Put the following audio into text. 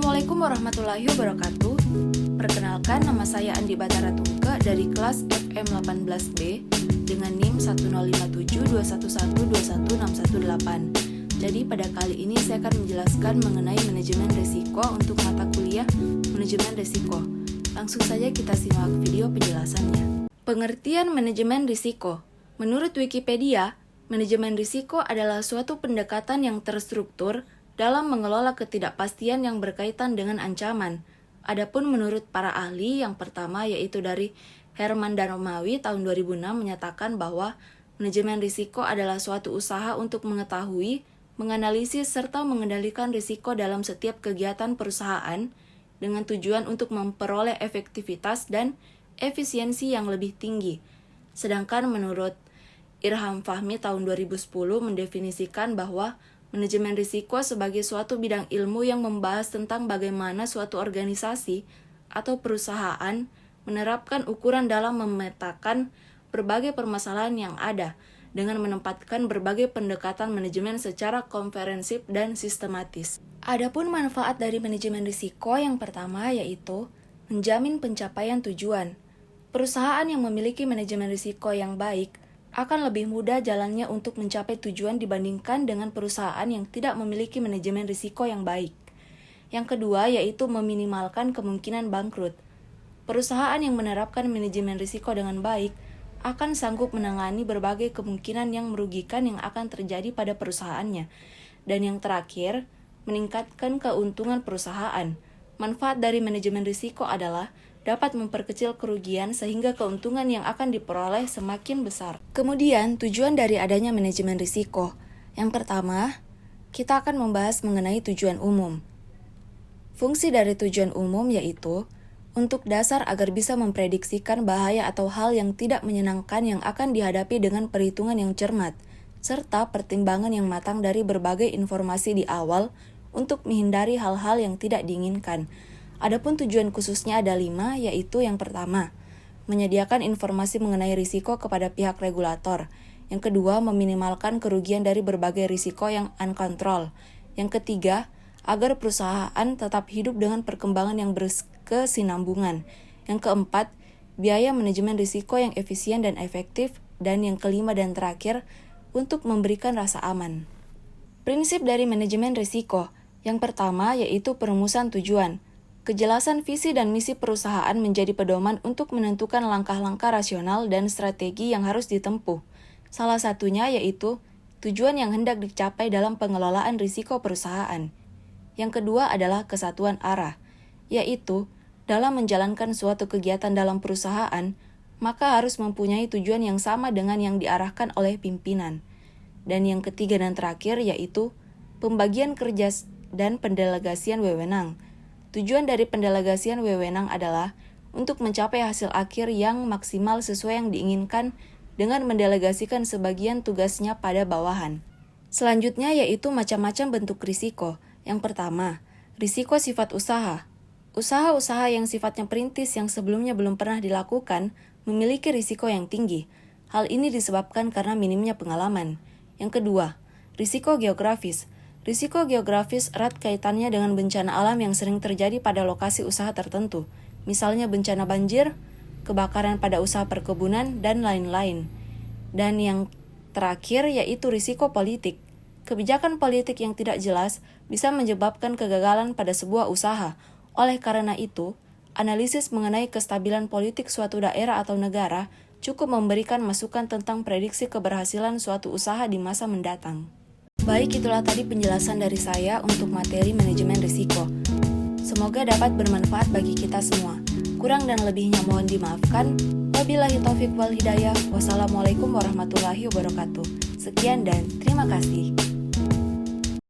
Assalamualaikum warahmatullahi wabarakatuh. Perkenalkan, nama saya Andi Batara Tungke dari kelas FM18B dengan NIM 1057211216118. Jadi pada kali ini saya akan menjelaskan mengenai manajemen risiko untuk mata kuliah manajemen risiko. Langsung saja kita simak video penjelasannya. Pengertian manajemen risiko. Menurut Wikipedia, manajemen risiko adalah suatu pendekatan yang terstruktur dalam mengelola ketidakpastian yang berkaitan dengan ancaman. Adapun menurut para ahli, yang pertama yaitu dari Herman Darmawi tahun 2006 menyatakan bahwa manajemen risiko adalah suatu usaha untuk mengetahui, menganalisis, serta mengendalikan risiko dalam setiap kegiatan perusahaan dengan tujuan untuk memperoleh efektivitas dan efisiensi yang lebih tinggi. Sedangkan menurut Irham Fahmi tahun 2010 mendefinisikan bahwa manajemen risiko sebagai suatu bidang ilmu yang membahas tentang bagaimana suatu organisasi atau perusahaan menerapkan ukuran dalam memetakan berbagai permasalahan yang ada dengan menempatkan berbagai pendekatan manajemen secara komprehensif dan sistematis. Adapun manfaat dari manajemen risiko yang pertama yaitu menjamin pencapaian tujuan. Perusahaan yang memiliki manajemen risiko yang baik akan lebih mudah jalannya untuk mencapai tujuan dibandingkan dengan perusahaan yang tidak memiliki manajemen risiko yang baik. Yang kedua yaitu meminimalkan kemungkinan bangkrut. Perusahaan yang menerapkan manajemen risiko dengan baik akan sanggup menangani berbagai kemungkinan yang merugikan yang akan terjadi pada perusahaannya. Dan yang terakhir, meningkatkan keuntungan perusahaan. Manfaat dari manajemen risiko adalah dapat memperkecil kerugian sehingga keuntungan yang akan diperoleh semakin besar. Kemudian, tujuan dari adanya manajemen risiko. Yang pertama, kita akan membahas mengenai tujuan umum. Fungsi dari tujuan umum yaitu untuk dasar agar bisa memprediksikan bahaya atau hal yang tidak menyenangkan yang akan dihadapi dengan perhitungan yang cermat, serta pertimbangan yang matang dari berbagai informasi di awal untuk menghindari hal-hal yang tidak diinginkan. Adapun tujuan khususnya ada 5, yaitu yang pertama, menyediakan informasi mengenai risiko kepada pihak regulator. Yang kedua, meminimalkan kerugian dari berbagai risiko yang uncontrolled. Yang ketiga, agar perusahaan tetap hidup dengan perkembangan yang berkesinambungan. Yang keempat, biaya manajemen risiko yang efisien dan efektif. Dan yang kelima dan terakhir, untuk memberikan rasa aman. Prinsip dari manajemen risiko. Yang pertama yaitu perumusan tujuan. Kejelasan visi dan misi perusahaan menjadi pedoman untuk menentukan langkah-langkah rasional dan strategi yang harus ditempuh. Salah satunya yaitu tujuan yang hendak dicapai dalam pengelolaan risiko perusahaan. Yang kedua adalah kesatuan arah, yaitu dalam menjalankan suatu kegiatan dalam perusahaan, maka harus mempunyai tujuan yang sama dengan yang diarahkan oleh pimpinan. Dan yang ketiga dan terakhir yaitu pembagian kerja dan pendelegasian wewenang. Tujuan dari pendelegasian wewenang adalah untuk mencapai hasil akhir yang maksimal sesuai yang diinginkan dengan mendelegasikan sebagian tugasnya pada bawahan. Selanjutnya yaitu macam-macam bentuk risiko. Yang pertama, risiko sifat usaha. Usaha-usaha yang sifatnya perintis yang sebelumnya belum pernah dilakukan memiliki risiko yang tinggi. Hal ini disebabkan karena minimnya pengalaman. Yang kedua, risiko geografis. Risiko geografis erat kaitannya dengan bencana alam yang sering terjadi pada lokasi usaha tertentu, misalnya bencana banjir, kebakaran pada usaha perkebunan, dan lain-lain. Dan yang terakhir yaitu risiko politik. Kebijakan politik yang tidak jelas bisa menyebabkan kegagalan pada sebuah usaha. Oleh karena itu, analisis mengenai kestabilan politik suatu daerah atau negara cukup memberikan masukan tentang prediksi keberhasilan suatu usaha di masa mendatang. Baik, itulah tadi penjelasan dari saya untuk materi manajemen risiko. Semoga dapat bermanfaat bagi kita semua. Kurang dan lebihnya mohon dimaafkan. Wabillahi taufiq wal hidayah. Wassalamualaikum warahmatullahi wabarakatuh. Sekian dan terima kasih.